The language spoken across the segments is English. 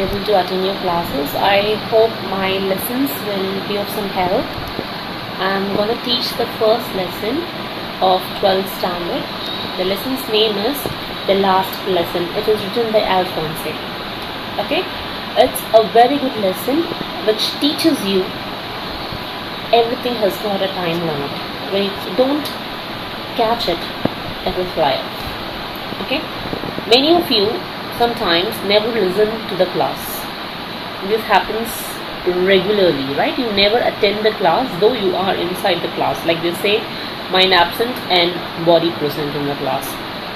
Able to attend your classes. I hope my lessons will be of some help. I'm going to teach the first lesson of 12th standard. The lesson's name is The Last Lesson. It is written by Alphonse. Okay, it's a very good lesson which teaches you everything has got a time limit. When you don't catch it, it will fly off. Okay, many of you sometimes never listen to the class. This happens regularly, right? You never attend the class though you are inside the class. Like they say, mind absent and body present in the class.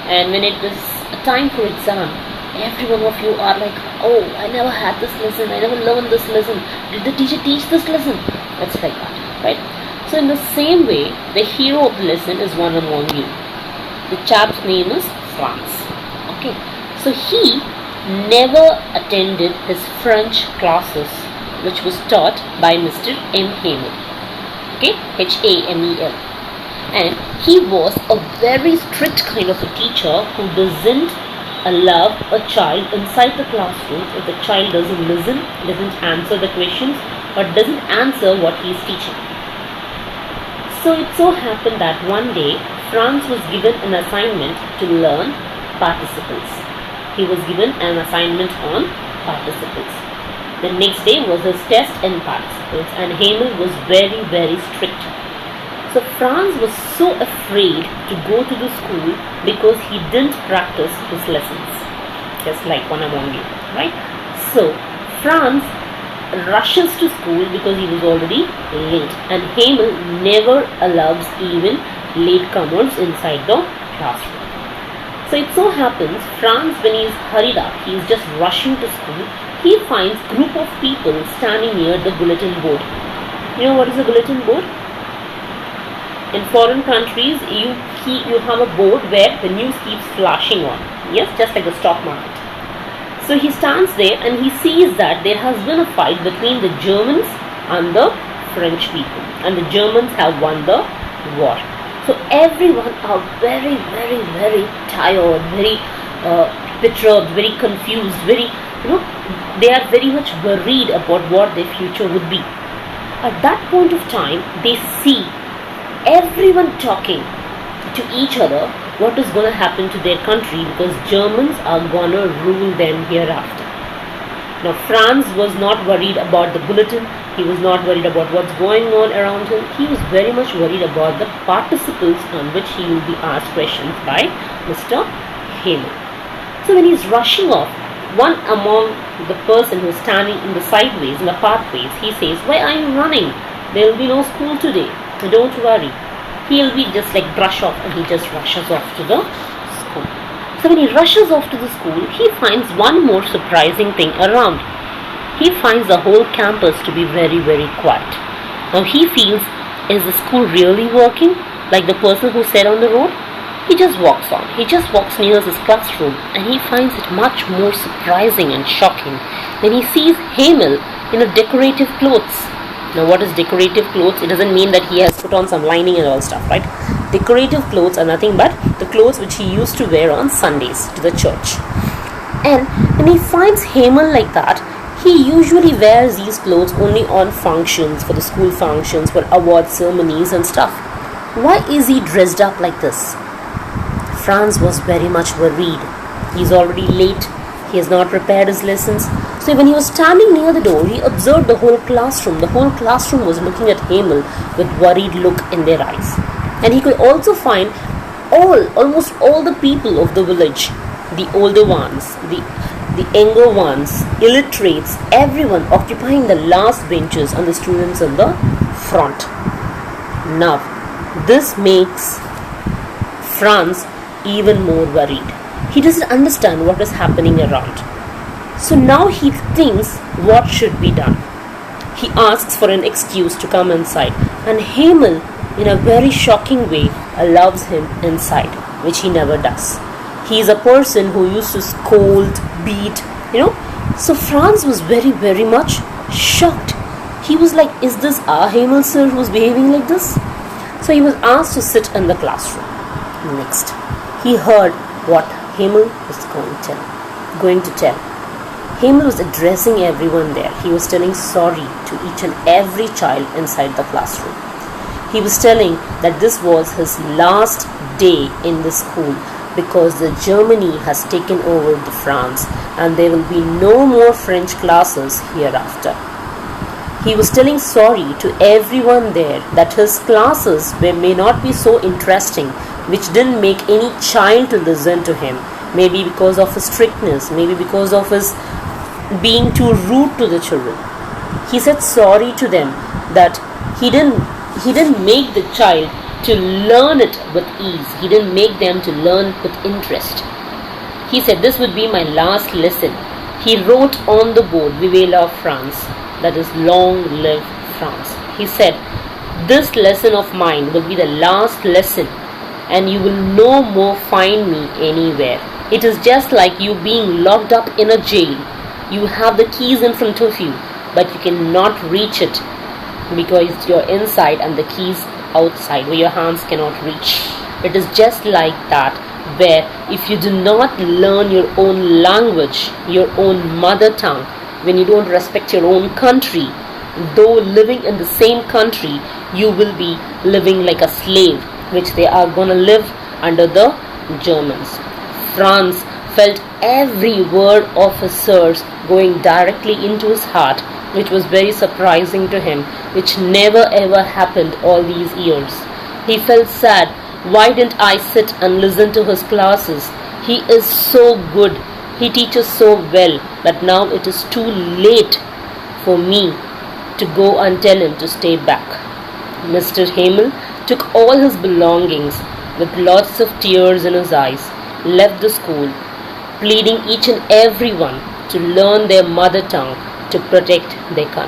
And when it is a time for exam, every one of you are like, oh, I never had this lesson, I never learned this lesson. Did the teacher teach this lesson? It's like that, right? So in the same way, the hero of the lesson is one among you. The chap's name is Franz. Okay. So he never attended his French classes, which was taught by Mr. M. Hamel. Okay, Hamel. And he was a very strict kind of a teacher who doesn't allow a child inside the classroom if the child doesn't listen, doesn't answer the questions, or doesn't answer what he is teaching. So it so happened that one day Franz was given an assignment to learn participles. He was given an assignment on participles. The next day was his test in participles, and Hamel was very, very strict. So Franz was so afraid to go to the school because he didn't practice his lessons, just like one among you, right? So Franz rushes to school because he was already late, and Hamel never allows even latecomers inside the classroom. So it so happens, Franz, when he is hurried up, he is just rushing to school, he finds a group of people standing near the bulletin board. You know what is a bulletin board? In foreign countries, you have a board where the news keeps flashing on. Yes, just like the stock market. So he stands there and he sees that there has been a fight between the Germans and the French people. And the Germans have won the war. So everyone are very, very, very tired, very perturbed, very confused, very, they are very much worried about what their future would be. At that point of time, they see everyone talking to each other what is going to happen to their country because Germans are going to rule them hereafter. Now Franz was not worried about the bulletin, he was not worried about what's going on around him, he was very much worried about the participles on which he will be asked questions by Mr. Hamel. So when he's rushing off, one among the person who's standing in the sideways, in the pathways, he says, why are you running? There will be no school today, don't worry. He'll be just like brush off, and he just rushes off to the school. So when he rushes off to the school, he finds one more surprising thing around. He finds the whole campus to be very, very quiet. Now he feels, is the school really working? Like the person who said on the road? He just walks on. He just walks near his classroom, and he finds it much more surprising and shocking when he sees Hamel in a decorative clothes. Now what is decorative clothes? It doesn't mean that he has put on some lining and all stuff, right? Decorative clothes are nothing but the clothes which he used to wear on Sundays to the church. And when he finds Hamel like that, he usually wears these clothes only on functions, for the school functions, for award ceremonies and stuff. Why is he dressed up like this? Franz was very much worried. He's already late. He has not prepared his lessons. So when he was standing near the door, he observed the whole classroom. The whole classroom was looking at Hamel with worried look in their eyes. And he could also find almost all the people of the village, the older ones, the younger ones, illiterates, everyone occupying the last benches and the students in the front. Now, this makes Franz even more worried. He doesn't understand what is happening around. So now he thinks what should be done. He asks for an excuse to come inside, and Hamel, in a very shocking way, allows him inside, which he never does. He is a person who used to scold, beat, So Franz was very, very much shocked. He was like, is this our Hamel sir who's behaving like this? So he was asked to sit in the classroom. Next, he heard what Hamel was going to tell. Hemel was addressing everyone there. He was telling sorry to each and every child inside the classroom. He was telling that this was his last day in the school because the Germany has taken over the France and there will be no more French classes hereafter. He was telling sorry to everyone there that his classes may not be so interesting, which didn't make any child to listen to him, maybe because of his strictness, maybe because of his being too rude to the children. He said sorry to them that he didn't make the child to learn it with ease. He didn't make them to learn with interest. He said this would be my last lesson. He wrote on the board, Vive la France, that is, long live France. He said, this lesson of mine will be the last lesson and you will no more find me anywhere. It is just like you being locked up in a jail. You have the keys in front of you, but you cannot reach it because you're inside and the keys outside where your hands cannot reach. It is just like that, where if you do not learn your own language, your own mother tongue, when you don't respect your own country, though living in the same country, you will be living like a slave, which they are going to live under the Germans. France felt every word of his sirs going directly into his heart, which was very surprising to him, which never ever happened all these years. He felt sad. Why didn't I sit and listen to his classes? He is so good. He teaches so well, but now it is too late for me to go and tell him to stay back. Mr. Hemel took all his belongings with lots of tears in his eyes, left the school, pleading each and everyone to learn their mother tongue to protect their country.